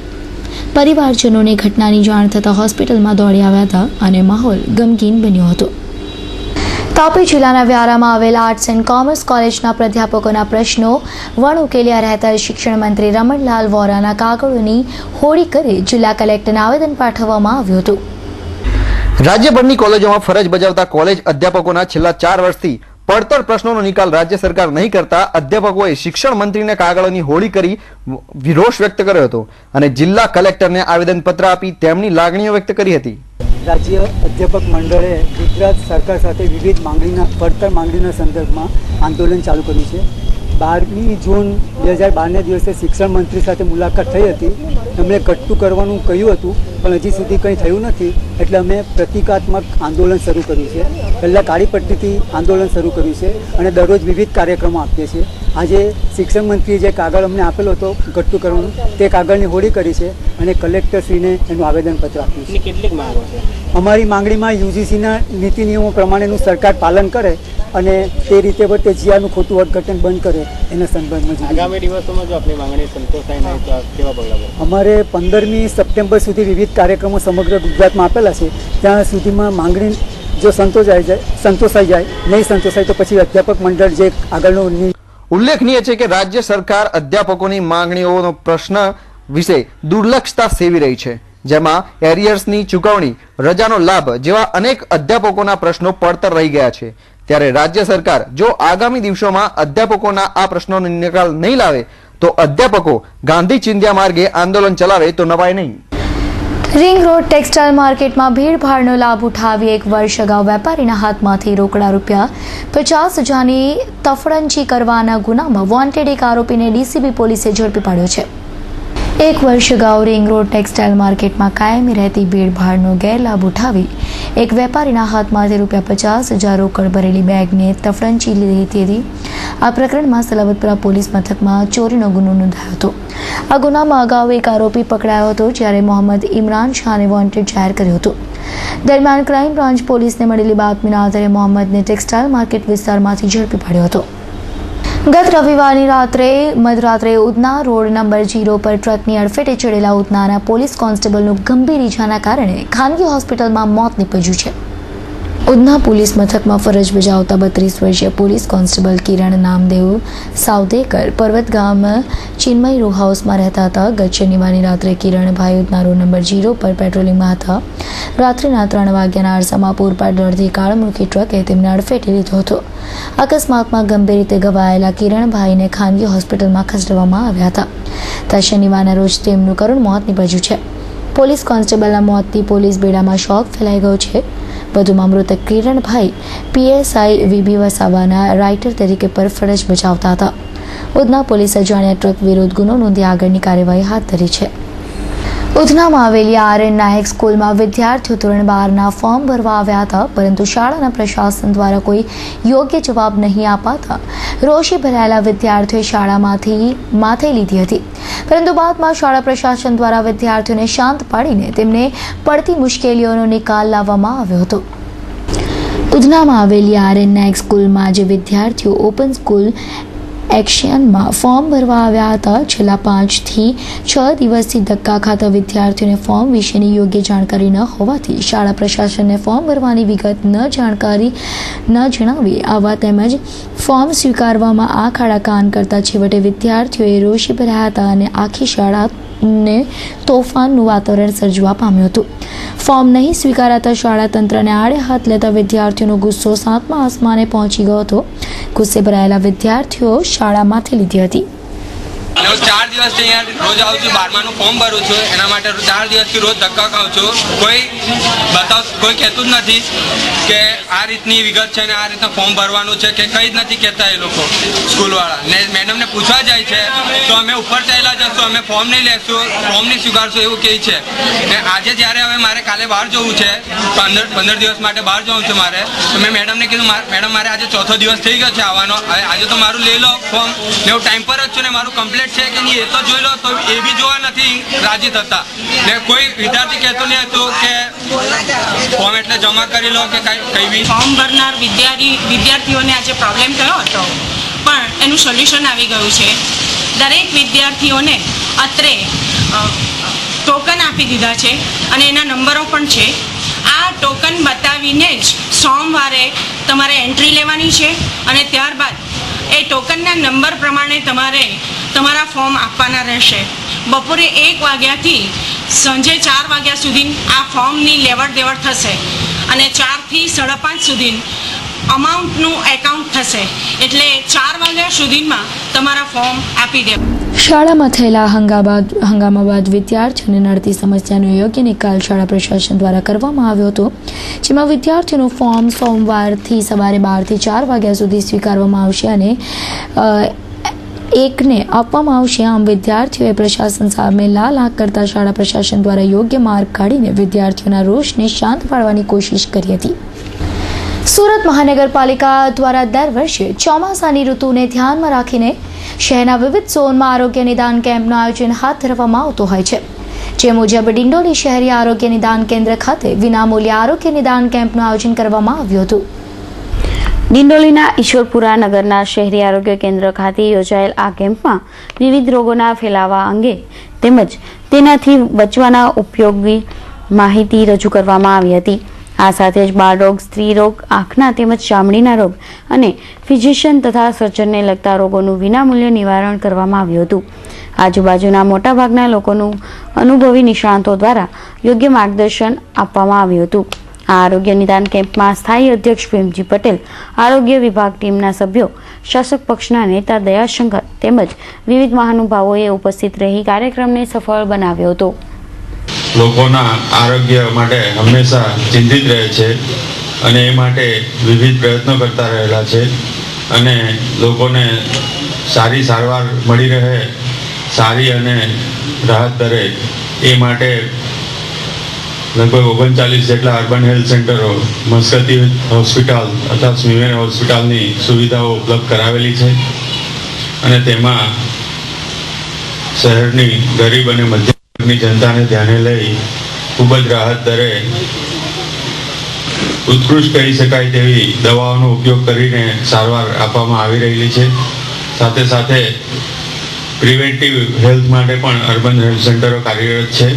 પરિવારજનોને ઘટનાની જાણ થતાં હોસ્પિટલમાં દોડી આવ્યા હતા અને માહોલ ગમગીન બન્યો હતો. તાપી જિલ્લાના વ્યારામાં આવેલ આર્ટ્સ એન્ડ કોમર્સ કોલેજના પ્રાધ્યાપકોના પ્રશ્નો વણ ઉકેલ્યા રહેતા શિક્ષણ મંત્રી રમણલાલ વોરાના કાગળોની હોળી કરી જિલ્લા કલેક્ટરને આવેદન પાઠવવામાં આવ્યું હતું. રાજ્યભરની કોલેજોમાં ફરજ બજાવતા કોલેજ અધ્યાપકોના છેલ્લા 4 વર્ષથી પડતર પ્રશ્નોનો નિકાલ રાજ્ય સરકાર નહીં કરતા અધ્યાપકોએ શિક્ષણ મંત્રીને કાગળોની હોળી કરી વિરોધ વ્યક્ત કર્યો હતો અને જિલ્લા કલેક્ટરને આવેદનપત્ર આપી તેમની લાગણીઓ વ્યક્ત કરી હતી. રાજ્ય અધ્યાપક મંડળે ગુજરાત સરકાર સાથે વિવિધ પડતર માંગણીના સંદર્ભમાં આંદોલન ચાલુ કર્યું છે. 12મી જૂન 2012ના દિવસે શિક્ષણ મંત્રી સાથે મુલાકાત થઈ હતી. એમણે ઘટતું કરવાનું કહ્યું હતું, પણ હજી સુધી કંઈ થયું નથી. એટલે અમે પ્રતિકાત્મક આંદોલન શરૂ કર્યું છે. પહેલાં કાળી પટ્ટીથી આંદોલન શરૂ કર્યું છે અને દરરોજ વિવિધ કાર્યક્રમો આપીએ છીએ. આજે શિક્ષણ મંત્રીએ જે કાગળ અમને આપેલો હતો ઘટતું કરવાનું, તે કાગળની હોળી કરી છે અને કલેક્ટરશ્રીને એનું આવેદનપત્ર આપ્યું છે. કેટલીક માંગો છે? અમારી માંગણીમાં યુજીસીના નીતિ નિયમો પ્રમાણેનું સરકાર પાલન કરે અને તે રીતે તે જીઆરનું ખોટું અર્થઘટન બંધ કરે એના સંદર્ભમાં. આગામી દિવસોમાં જો આપણી માંગણી સંતોષાય નહીં તો કેવા પગલાં? અમારે 15મી સપ્ટેમ્બર સુધી વિવિધ કાર્યક્રમો સમગ્ર ગુજરાતમાં આપેલા છે. ત્યાં સુધીમાં માંગણી જો સંતોષાઈ જાય, નહીં સંતોષાય તો પછી અધ્યાપક મંડળ જે આગળનો. ઉલ્લેખનીય છે કે રાજ્ય સરકાર અધ્યાપકોની માંગણીઓનો પ્રશ્ન વિશે દુર્લક્ષતા સેવી રહી છે, જેમાં એરિયર્સની ચૂકવણી, રજાનો લાભ જેવા અનેક અધ્યાપકોના પ્રશ્નો પડતર રહી ગયા છે. ત્યારે રાજ્ય સરકાર જો આગામી દિવસોમાં અધ્યાપકોના આ પ્રશ્નોનો નિકાલ નહીં લાવે તો અધ્યાપકો ગાંધી ચિંધ્યા માર્ગે આંદોલન ચલાવે તો નવાય નહીં. રિંગ રોડ ટેક્સટાઇલ માર્કેટમાં ભીડભાડનો લાભ ઉઠાવી 1 વર્ષ અગાઉ વેપારીના હાથમાંથી રોકડા રૂપિયા 50,000ની તફડંચી કરવાના ગુનામાં વોન્ટેડ એક આરોપીને ડીસીબી પોલીસે ઝડપી પાડ્યો છે. 1 વર્ષ અગાઉ રિંગ રોડ ટેક્સટાઇલ માર્કેટમાં કાયમી રહેતી ભીડભાડનો ગેરલાભ ઉઠાવી એક વેપારીના હાથમાંથી રૂપિયા 50,000 રોકડ ભરેલી બેગને તફડંચી લીધી હતી. આ પ્રકરણમાં સલાબતપુરા પોલીસ મથકમાં ચોરીનો ગુનો નોંધાયો હતો. આ ગુનામાં અગાઉ એક આરોપી પકડાયો હતો, જ્યારે મોહમ્મદ ઇમરાન શાહને વોન્ટેડ જાહેર કર્યો હતો. દરમિયાન ક્રાઇમ બ્રાન્ચ પોલીસને મળેલી બાતમીના આધારે મોહમ્મદને ટેક્સટાઇલ માર્કેટ વિસ્તારમાંથી ઝડપી પાડ્યો હતો. ગત રવિવારની મધરાત્રે ઉધના રોડ નંબર 0 પર ટ્રકની અડફેટે ચડેલા ઉધનાના પોલીસ કોન્સ્ટેબલનું ગંભીર ઈજાના કારણે ખાનગી હોસ્પિટલમાં મોત નીપજ્યું છે. ઉધના પોલીસ મથકમાં ફરજ બજાવતા 32 વર્ષીય પોલીસ કોન્સ્ટેબલ કિરણ નામદેવ સાવદેકર પર્વત ગામ ચિન્મય રો હાઉસમાં રહેતા હતા. ગત શનિવારની રાત્રે કિરણભાઈ ઉધના રોડ નંબર 0 પર પેટ્રોલિંગમાં હતા. રાત્રિના 3 વાગ્યાના અરસામાં પૂરપાટ દોડતી કાળમુખી ટ્રકે તેમને અડફેટે લીધો હતો. અકસ્માતમાં ગંભીર રીતે ઘવાયેલા કિરણભાઈને ખાનગી હોસ્પિટલમાં ખસેડવામાં આવ્યા હતા. ત્યાં શનિવારના રોજ તેમનું કરુણ મોત નીપજ્યું છે. પોલીસ કોન્સ્ટેબલના મોતથી પોલીસ બેડામાં શોક ફેલાઈ ગયો છે. વધુમાં મૃતક કિરણભાઈ પીએસઆઈ વીબી વસાવાના રાઇટર તરીકે પર ફરજ બજાવતા હતા. ઉધના પોલીસે અજાણ્યા ટ્રક વિરુદ્ધ ગુનો નોંધી આગળની કાર્યવાહી હાથ ધરી છે. ઉધનામાં આવેલી આરએન નાયક સ્કૂલમાં વિદ્યાર્થીઓ ધોરણ 12ના ફોર્મ ભરવા આવ્યા હતા, પરંતુ શાળાના પ્રશાસન દ્વારા કોઈ યોગ્ય જવાબ નહીં અપાતા રોષે ભરાયેલા વિદ્યાર્થીઓએ શાળામાંથી માથે લીધી હતી. પરંતુ બાદમાં શાળા પ્રશાસન દ્વારા વિદ્યાર્થીઓને શાંત પાડીને તેમને પડતી મુશ્કેલીઓનો નિકાલ લાવવામાં આવ્યો હતો. ઉધનામાં આવેલી આરએન નાયક સ્કૂલમાં જે વિદ્યાર્થીઓ ઓપન સ્કૂલ એક્શનમાં ફોર્મ ભરવા આવ્યા હતા, છેલ્લા 5 થી 6 દિવસથી ધક્કા ખાતા વિદ્યાર્થીઓને ફોર્મ વિશેની યોગ્ય જાણકારી ન હોવાથી શાળા પ્રશાસનને ફોર્મ ભરવાની વિગત ન જણાવી આવવા તેમજ ફોર્મ સ્વીકારવામાં આંખ આડા કાન કરતા છેવટે વિદ્યાર્થીઓએ રોષે ભરાયા હતા અને આખી શાળાને તોફાનનું વાતાવરણ સર્જવા પામ્યું હતું. ફોર્મ નહીં સ્વીકારાતા શાળા તંત્રને આડે હાથ લેતા વિદ્યાર્થીઓનો ગુસ્સો 7મા આસમાને પહોંચી ગયો હતો. ગુસ્સે ભરાયેલા વિદ્યાર્થીઓ શાળામાંથી લીધી હતી. 4 દિવસથી અહીંયા રોજ આવું છું, 12માનું ફોર્મ ભરું છું, એના માટે 4 દિવસથી રોજ ધક્કા ખાઉં છું. કોઈ કહેતું જ નથી કે આ રીતની વિગત છે ને આ રીતના ફોર્મ ભરવાનું છે કે કંઈ જ નથી કહેતા એ લોકો સ્કૂલવાળા. ને મેડમને પૂછવા જાય છે તો અમે ઉપર ચાલ્યા જશું, અમે ફોર્મ નહીં લેશું, ફોર્મ નહીં સ્વીકારશું એવું કહે છે. ને આજે જ્યારે હવે મારે કાલે બહાર જવું છે, 15 દિવસ માટે બહાર જવું છે મારે, તો મેં મેડમને કીધું મેડમ મારે આજે ચોથો દિવસ થઈ ગયો છે આવવાનો, હવે આજે તો મારું લઈ લો ફોર્મ, ને હું ટાઈમ પર જ છું ને મારું કમ્પ્લીટ છે કે નહીં એ તો જોઈ લો, તો એ બી જોવા નથી રાજી થતા. ને કોઈ વિદ્યાર્થી કહેતું નહીં હતું કે ફોર્મ એટલે જમા કરી લો કે કંઈ બી. ફોર્મ ભરનાર વિદ્યાર્થીઓને આજે પ્રોબ્લેમ થયો હતો, પણ એનું સોલ્યુશન આવી ગયું છે. દરેક વિદ્યાર્થીઓને અત્રે ટોકન આપી દીધા છે અને એના નંબરો પણ છે. આ ટોકન બતાવીને જ સોમવારે તમારે એન્ટ્રી લેવાની છે અને ત્યારબાદ એ ટોકનના નંબર પ્રમાણે તમારે તમારા ફોર્મ આપવાના રહેશે. બપોરે 1 વાગ્યાથી સાંજે 4 વાગ્યા સુધી આ ફોર્મની લેવડ દેવડ થશે અને 4 થી 5:30 સુધી અમાઉન્ટનું એકાઉન્ટ થશે. એટલે 4 વાગ્યા સુધીમાં તમારા ફોર્મ આપી દેવા. શાળામાં થયેલા હંગામા બાદ વિદ્યાર્થીઓને નડતી સમસ્યાનો યોગ્ય નિકાલ શાળા પ્રશાસન દ્વારા કરવામાં આવ્યો હતો, જેમાં વિદ્યાર્થીઓનું ફોર્મ સોમવારથી સવારે 12 થી 4 વાગ્યા સુધી સ્વીકારવામાં આવશે અને એકને આપવામાં આવશે. આમ વિદ્યાર્થીઓએ પ્રશાસન સામે લાલ આંખ કરતા શાળા પ્રશાસન દ્વારા યોગ્ય માર્ગ કાઢીને વિદ્યાર્થીઓના રોષને શાંત પાડવાની કોશિશ કરી હતી. સુરત મહાનગરપાલિકા દ્વારા દર વર્ષે ચોમાસાની ઋતુને ધ્યાનમાં રાખીને શહેરના વિવિધ ઝોનમાં આરોગ્ય નિદાન કેમ્પનું આયોજન હાથ ધરવામાં આવતું હોય છે. જે મુજબ ડિંડોલી શહેરી આરોગ્ય નિદાન કેન્દ્ર ખાતે વિનામૂલ્યે આરોગ્ય નિદાન કેમ્પનું આયોજન કરવામાં આવ્યું હતું. ડિંડોલીના ઈશ્વરપુરા નગરના શહેરી આરોગ્ય કેન્દ્ર ખાતે યોજાયેલ આ કેમ્પમાં વિવિધ રોગોના ફેલાવા અંગે તેમજ તેનાથી બચવાના ઉપયોગી માહિતી રજૂ કરવામાં આવી હતી. આ સાથે જ બાળરોગ, સ્ત્રી રોગ, આંખના તેમજ ચામડીના રોગ અને ફિઝિશિયન તથા સર્જનને લગતા રોગોનું વિનામૂલ્યે નિવારણ કરવામાં આવ્યું હતું. આજુબાજુના મોટાભાગના લોકોનું અનુભવી નિષ્ણાતો દ્વારા યોગ્ય માર્ગદર્શન આપવામાં આવ્યું હતું. આ આરોગ્ય નિદાન કેમ્પમાં સ્થાયી અધ્યક્ષ પ્રેમજી પટેલ, આરોગ્ય વિભાગ ટીમના સભ્યો, શાસક પક્ષના નેતા દયાશંકર તેમજ વિવિધ મહાનુભાવોએ ઉપસ્થિત રહી કાર્યક્રમને સફળ બનાવ્યો હતો. લોકોના આરોગ્ય માટે હંમેશા ચિંતિત રહે છે અને એ માટે વિવિધ પ્રયત્નો કરતા રહેલા છે અને લોકોને સારી સારવાર મળી રહે, સારી અને રાહત દરે એ માટે લગભગ 39 જેટલા અર્બન હેલ્થ સેન્ટરો, મસ્કતી હોસ્પિટલ અથવા સ્મીમેર હોસ્પિટલની સુવિધાઓ ઉપલબ્ધ કરાવેલી છે અને તેમાં શહેરની ગરીબ અને મધ્યમ ની જનતાને ધ્યાને લઈ ખૂબ જ રાહત દરે ઉત્કૃષ્ટ કહી શકાય તેવી દવાઓનો ઉપયોગ કરીને સારવાર આપવામાં આવી રહેલી છે. સાથે સાથે પ્રિવેન્ટિવ હેલ્થ માટે પણ અર્બન હેલ્થ સેન્ટરો કાર્યરત છે.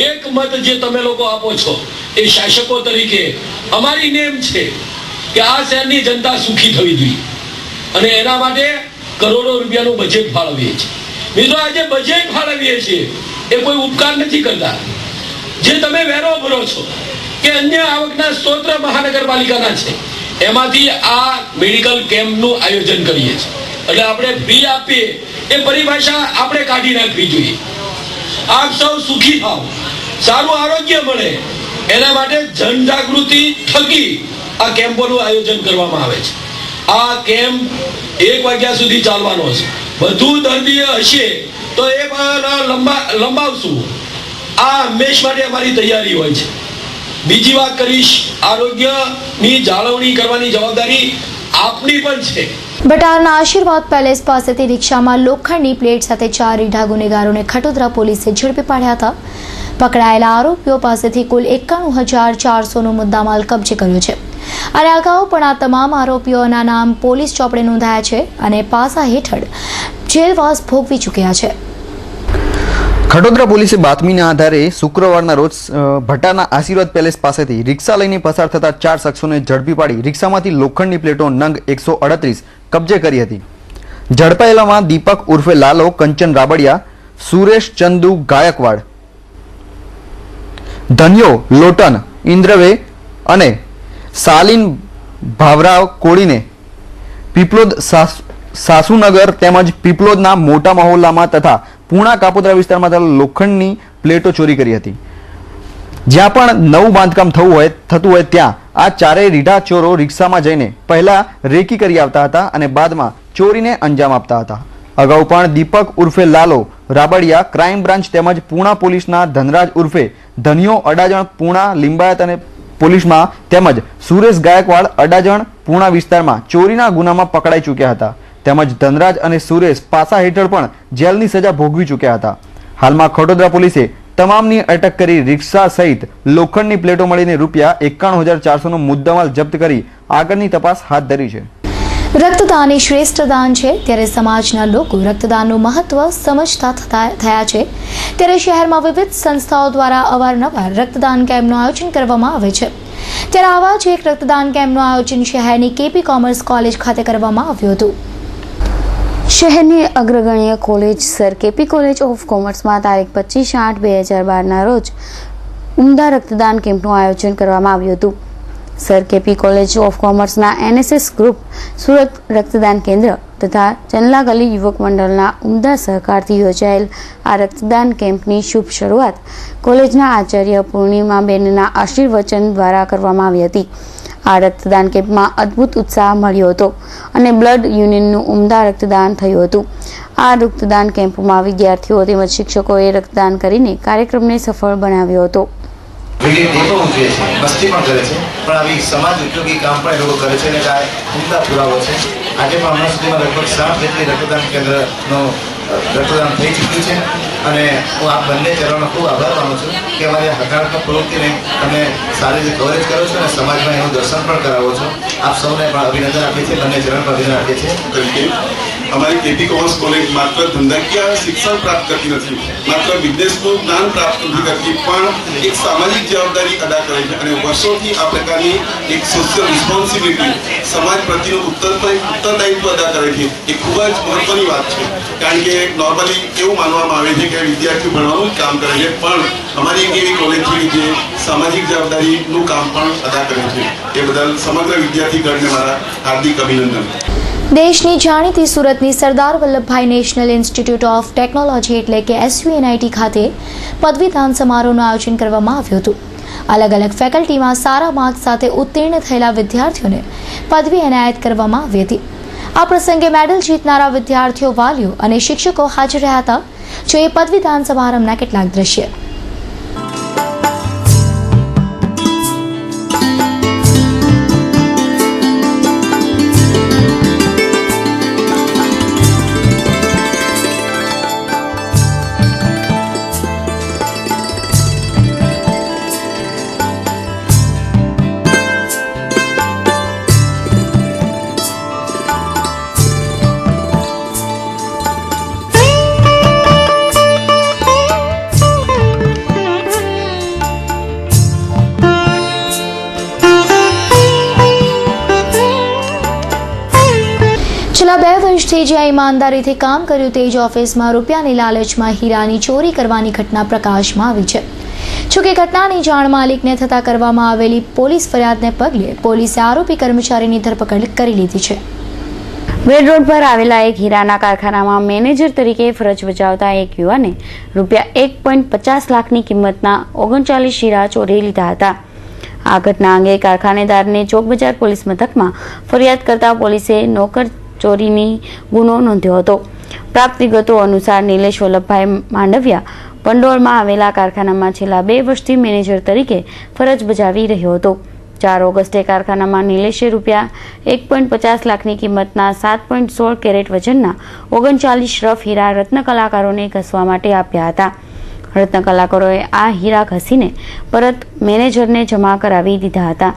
એક મત જે તમે લોકો આપો છો એ શાસકો તરીકે અમારી નેમ છે કે આ શહેરની જનતા સુખી થવી જોઈએ અને એના માટે કરોડો રૂપિયાનું બજેટ ફાળવીએ છીએ. મિત્રો, આજે બજેટ ફાળવીએ છીએ એ કોઈ ઉપકાર નથી કરતા. જે તમે વેરો ભરો છો કે અન્ય આવકના સ્ત્રોત મહાનગરપાલિકાના છે, એમાંથી આ મેડિકલ કેમ્પનું આયોજન કરીએ છીએ. એટલે આપણે ફ્રી આપીએ એ પરિભાષા આપણે કાઢી નાખવી જોઈએ. આપ સૌ સુખી થાવ, સારું આરોગ્ય મળે, એના માટે જનજાગૃતિ થકી આ કેમ્પોનું આયોજન કરવામાં આવે છે. આ કેમ્પ 1 વાગ્યા સુધી ચાલવાનો છે. વધુ દર્દીઓ હશે તો એ લંબાવશું. આ હંમેશ માટે અમારી તૈયારી હોય છે. બીજી વાત કરીશ, આરોગ્યની જાળવણી કરવાની જવાબદારી આપની પણ છે. બટારના આશીર્વાદ પેલેસ પાસેથી રિક્ષામાં લોખંડની પ્લેટ સાથે 4 રીઢા ગુનેગારોને ખટોદરા પોલીસે ઝડપી પાડ્યા હતા. પકડાયેલા આરોપીઓ પાસેથી કુલ 91,400નો મુદ્દામાલ કબજે કર્યો છે અને અગાઉ પણ આ તમામ આરોપીઓના નામ પોલીસ ચોપડે નોંધાયા છે અને પાસા હેઠળ જેલવાસ ભોગવી ચૂક્યા છે. ખટોદરા પોલીસે બાતમીના આધારે શુક્રવારના રોજ ભટારના આશીર્વાદ પેલેસ પાસેથી રિક્ષા લઈને પસાર થતા 4 શખ્સોને ઝડપી પાડી રિક્ષામાંથી લોખંડની પ્લેટો નંગ 138 કબજે કરી હતી. ઝડપાયેલામાં દીપક ઉર્ફે લાલો, કંચન રાબડિયા, સુરેશ ચંદુ ગાયકવાડ, ધન્યો લોટન, ઇન્દ્રવે અને સાલિન ભાવરાવ કોળીને પીપલોદ સાસુનગર તેમજ પીપલોદના મોટા મહોલ્લામાં તથા પૂણા કાપોદ્રા વિસ્તારમાં લોખંડની પ્લેટો ચોરી કરી હતી. જ્યાં પણ નવું બાંધકામ થતું હોય ત્યાં આ 4 રીઢા ચોરો રિક્ષામાં જઈને પહેલા રેકી કરી આવતા હતા અને બાદમાં ચોરીને અંજામ આપતા હતા. અગાઉ પણ દીપક ઉર્ફે લાલો રાબડિયા ક્રાઇમ બ્રાન્ચ તેમજ પૂણા પોલીસના ધનરાજ ઉર્ફે ધનિયો અડાજણ પૂણા લિંબાયત અને પોલીસમાં તેમજ સુરેશ ગાયકવાડ અડાજણ પૂણા વિસ્તારમાં ચોરીના ગુનામાં પકડાઈ ચૂક્યા હતા તેમજ ધનરાજ અને સુરેશ પાસા હેઠળ પણ જેલની સજા ભોગવી ચૂક્યા હતા. હાલમાં ખટોદરા પોલીસે તમામની અટક કરી રિક્ષા સહિત લોખંડની પ્લેટો મળીને ₹91,400નો મુદ્દામાલ જપ્ત કરી આગળની તપાસ હાથ ધરી છે. રક્તદાન એ શ્રેષ્ઠ દાન છે ત્યારે સમાજના લોકો રક્તદાનનું મહત્વ સમજતા થયા છે ત્યારે શહેરમાં વિવિધ સંસ્થાઓ દ્વારા અવારનવાર રક્તદાન કેમ્પનું આયોજન કરવામાં આવે છે. ત્યારે આવા જ એક રક્તદાન કેમ્પનું આયોજન શહેરની કેપી કોમર્સ કોલેજ ખાતે કરવામાં આવ્યું હતું. શહેરની અગ્રગણ્ય college sir KP college of કોમર્સમાં તારીખ 25/8/2012ના રોજ ઉમદા રક્તદાન કેમ્પનું આયોજન કરવામાં આવ્યું હતું. સર કેપી કોલેજ ઓફ કોમર્સના NSS ગ્રુપ સુરત રક્તદાન કેન્દ્ર તથા ચંદલા ગલી યુવક મંડળના ઉમદા સહકારથી યોજાયેલ આ રક્તદાન કેમ્પની શુભ શરૂઆત કોલેજના આચાર્ય પૂર્ણિમાબેનના આશીર્વચન દ્વારા કરવામાં આવી હતી. આ રક્તદાન કેમ્પમાં અદ્ભુત ઉત્સાહ મળ્યો હતો અને બ્લડ યુનિયનનું ઉમદા રક્તદાન થયું હતું. આ રક્તદાન કેમ્પમાં વિદ્યાર્થીઓ તેમજ શિક્ષકોએ રક્તદાન કરીને કાર્યક્રમને સફળ બનાવ્યો હતો. વિવિધ દેશો ઉજવે છે, મસ્તી પણ કરે છે, પણ આવી સમાજ ઉપયોગી કામ પણ એ લોકો કરે છે અને આ ઉમદા પુરાવો છે. આજે પણ હમણાં સુધીમાં લગભગ 7 જેટલી રક્તદાન કેન્દ્રનો રક્તદાન થઈ ચૂક્યું છે અને હું આ બંને ચરણનો ખૂબ આભાર માનું છું કે અમારી હકારાત્મક પ્રવૃત્તિને તમે સારી રીતે કવરેજ કરો છો અને સમાજમાં એનું દર્શન પણ કરાવો છો. આપ સૌને પણ અભિનંદન આપીએ છીએ, બંને ચરણ પર અભિનંદન આપીએ છીએ. हमारी केपी कॉमर्स कॉलेज मात्र धंधाकीय शिक्षण प्राप्त करती नहीं, मात्र विदेशનું જ્ઞાન પ્રાપ્ત નથી કરતી, પણ એક સામાજિક જવાબદારી અદા કરે છે અને વર્ષોથી આ પ્રકારની એક સોશિયલ રિસ્પોન્સિબિલિટી સમાજ પ્રત્યેનું ઉત્તરદાયિત્વ અદા કરે છે. એ ખૂબ જ મહત્વની વાત છે, કારણ કે નોર્મલી એવું માનવામાં આવે છે કે વિદ્યાર્થીઓ ભણવાનું જ કામ કરે છે, પણ અમારી એક એવી કોલેજ છે જે સામાજિક જવાબદારીનું કામ પણ અદા કરે છે. એ બદલ સમગ્ર વિદ્યાર્થીગણને મારા હાર્દિક અભિનંદન. દેશની જાણીતી સુરતની Sardar Vallabhbhai national institute of technology એટલે કે SUNIT ખાતે પદવીદાન સમારોહનું આયોજન કરવામાં આવ્યું હતું. અલગ અલગ ફેકલ્ટીમાં સારા માર્ક્સ સાથે ઉત્તીર્ણ થયેલા વિદ્યાર્થીઓને પદવી એનાયત કરવામાં આવી હતી. આ પ્રસંગે મેડલ જીતનારા વિદ્યાર્થીઓ, વાલીઓ અને શિક્ષકો હાજર રહ્યા હતા. જોઈએ પદવીદાન સમારંભના કેટલાક દ્રશ્ય. છેલ્લા 2 વર્ષથી જ્યાં ઈમાનદારીથી કામ કર્યું તે જ ઓફિસમાં રૂપિયાની લાલચમાં હીરાની ચોરી કરવાની ઘટના પ્રકાશમાં આવી છે. જોકે ઘટનાની જાણ માલિકને થતાં કરવામાં આવેલી પોલીસ ફરિયાદને પગલે પોલીસે આરોપી કર્મચારીની ધરપકડ કરી લીધી છે. વેડ રોડ પર આવેલા એક હીરાના કારખાનામાં મેનેજર તરીકે ફરજ બજાવતા એક યુવાને ₹1.50 લાખની કિંમતના 39 હીરા ચોરી લીધા હતા. આ ઘટના અંગે કારખાનેદારને ચોક બજાર પોલીસ મથકમાં ફરિયાદ કરતા પોલીસે નોકર ચોરીની ગુનો નોંધ્યો હતો. પ્રાપ્ત વિગતો અનુસાર નિલેશ વલ્લભભાઈ માંડવિયા પંડોળમાં આવેલા કારખાનામાં છેલ્લા 2 વર્ષથી મેનેજર તરીકે ફરજ બજાવી રહ્યો હતો. 4 ઓગસ્ટે કારખાનામાં નિલેશે ₹1.50 લાખની કિંમતના 7.16 કેરેટ વજનના 39 રફ હીરા રત્ન કલાકારોને ઘસવા માટે આપ્યા હતા. રત્ન કલાકારોએ આ હીરા ઘસીને પરત મેનેજરને જમા કરાવી દીધા હતા.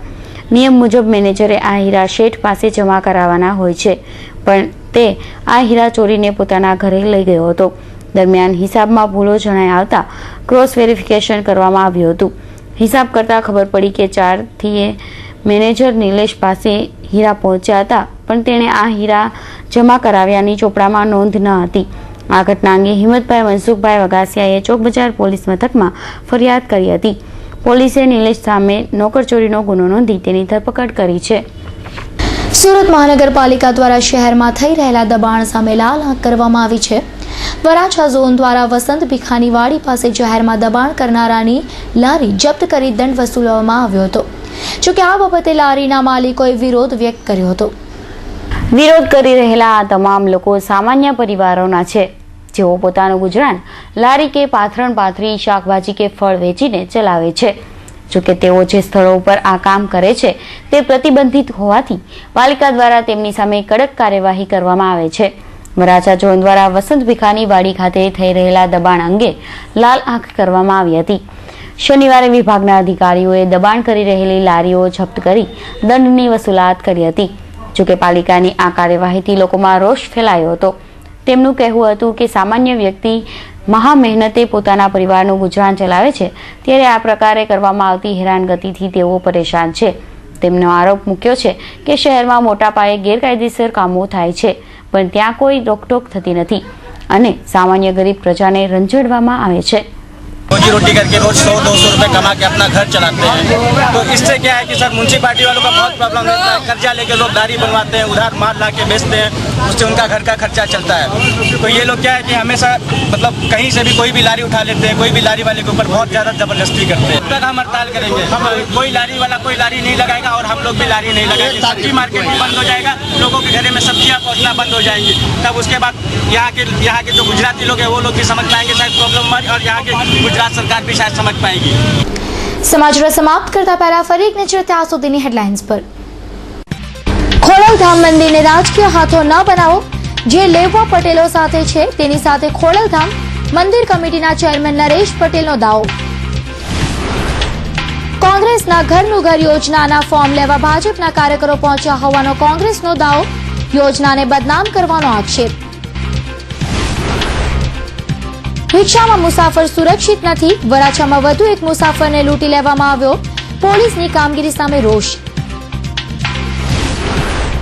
નિયમ મુજબ મેનેજરે આ હીરા શેઠ પાસે જમા કરાવવાના હોય છે, પણ તે આ હીરા ચોરીને પોતાના ઘરે લઈ ગયો હતો. દરમિયાન હિસાબમાં ભૂલો જણાઈ આવતા ક્રોસ વેરિફિકેશન કરવામાં આવ્યું હતું. હિસાબ કરતાં ખબર પડી કે 4થી મેનેજર નિલેશ પાસે હીરા પહોંચ્યા હતા, પણ તેણે આ હીરા જમા કરાવ્યાની ચોપડામાં નોંધ ન હતી. આ ઘટના અંગે હિંમતભાઈ મનસુખભાઈ વગાસિયાએ ચોક બજાર પોલીસ મથકમાં ફરિયાદ કરી હતી. પોલીસે નિલેશ સામે નોકરચોરીનો ગુનો નોંધી તેની ધરપકડ કરી છે. સુરત મહાનગરપાલિકા દ્વારા શહેરમાં થઈ રહેલા દબાણ સામે લાલ આંખ કરવામાં આવી છે. વરાછા ઝોન દ્વારા વસંત ભીખાની વાડી પાસે જાહેરમાં દબાણ કરનારાની લારી જપ્ત કરી દંડ વસૂલવામાં આવ્યો હતો. જોકે આ બાબતે લારીના માલિકોએ વિરોધ વ્યક્ત કર્યો હતો. વિરોધ કરી રહેલા આ તમામ લોકો સામાન્ય પરિવારોના છે, જેઓ પોતાનું ગુજરાન લારી કે પાથરણ પાથરી શાકભાજી કે ફળ વેચીને ચલાવે છે. જોકે તેઓ જે સ્થળો ઉપર આ કામ કરે છે તે પ્રતિબંધિત હોવાથી પાલિકા દ્વારા તેમની સામે કડક કાર્યવાહી કરવામાં આવે છે. વરાછા ઝોન દ્વારા વસંત ભીખાની વાડી ખાતે થઈ રહેલા દબાણ અંગે લાલ આંખ કરવામાં આવી હતી. શનિવારે વિભાગના અધિકારીઓએ દબાણ કરી રહેલી લારીઓ જપ્ત કરી દંડની વસૂલાત કરી હતી. જોકે પાલિકાની આ કાર્યવાહીથી લોકોમાં રોષ ફેલાયો હતો. તેમનું કહેવું હતું કે સામાન્ય વ્યક્તિ મહા મહેનતે પોતાના પરિવારનું ગુજરાન ચલાવે છે, ત્યારે આ પ્રકારે કરવામાં આવતી હેરાનગતિથી તેઓ પરેશાન છે. તેમનો આરોપ મૂક્યો છે કે શહેરમાં મોટા પાયે ગેરકાયદેસર કામો થાય છે, પણ ત્યાં કોઈ રોકટોક થતી નથી અને સામાન્ય ગરીબ પ્રજાને રંજડવામાં આવે છે. रोजी रोटी करके रोज 100-200 रुपए कमा के अपना घर चलाते हैं, तो इससे क्या है कि सर म्यूनसिपालिटी वालों का बहुत प्रॉब्लम रहता है. कर्जा लेके लोग गाड़ी बनवाते हैं, उधार माल ला के बेचते हैं, उससे उनका घर का खर्चा चलता है. तो ये लोग क्या है कि हमेशा मतलब कहीं से भी कोई भी लारी उठा लेते हैं, कोई भी लारी वाले के ऊपर बहुत ज़्यादा जबरदस्ती करते हैं. तक हम हड़ताल करेंगे, हम कोई लारी वाला कोई लारी नहीं लगाएगा और हम लोग भी लारी नहीं लगाएंगे. सब्जी मार्केट भी बंद हो जाएगा, लोगों के घरे में सब्जियाँ पहुँचना बंद हो जाएंगी. तब उसके बाद यहाँ के जो गुजराती लोग हैं वो लोग भी समझ पाएंगे शायद प्रॉब्लम हमारी, और यहाँ के गुजरात सरकार भी शायद समझ पाएगी. સમાચાર સમાપ્ત કરતા પહેલા ફરી એક નજર ત્યાં સુધીની હેડલાઇન્સ પર. ખોડલધામ મંદિરને રાજકીય હાથો ન બનાવો. જે લેવા પટેલો સાથે છે તેની સાથે ખોડલધામ મંદિર કમિટીના ચેરમેન નરેશ પટેલનો દાવો. કોંગ્રેસના ઘરનું ઘર યોજનાના ફોર્મ લેવા ભાજપના કાર્યકરો પહોંચ્યા હોવાનો કોંગ્રેસનો દાવો. યોજનાને બદનામ કરવાનો આક્ષેપ. રિક્ષામાં મુસાફર સુરક્ષિત નથી. વરાછામાં વધુ એક મુસાફરને લૂંટી લેવામાં આવ્યો. પોલીસની કામગીરી સામે રોષ.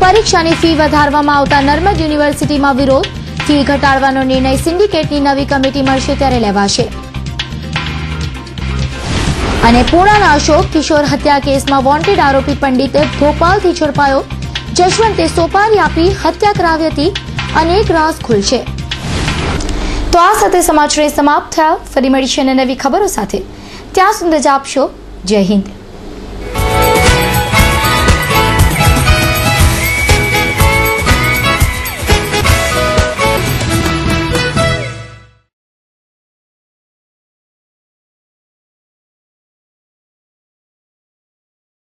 પરીક્ષાની ફી વધારવામાં આવતા નર્મદ યુનિવર્સિટીમાં વિરોધ. ફી ઘટાડવાનો નિર્ણય સિન્ડિકેટની નવી કમિટી મળશે ત્યારે લેવાશે. અને પૂર્ણાના અશોક કિશોર હત્યા કેસમાં વોન્ટેડ આરોપી પંડિત ભોપાલથી ઝડપાયો. જશવંતે સોપારી આપી હત્યા કરાવી હતી. અનેક રાઝ ખુલશે. તો આ સાથે સમાચાર સમાપ્ત થયા. ફરી મળીશું નવી ખબરો સાથે. ત્યાં સુધી રજા આપશો. જય હિન્દ.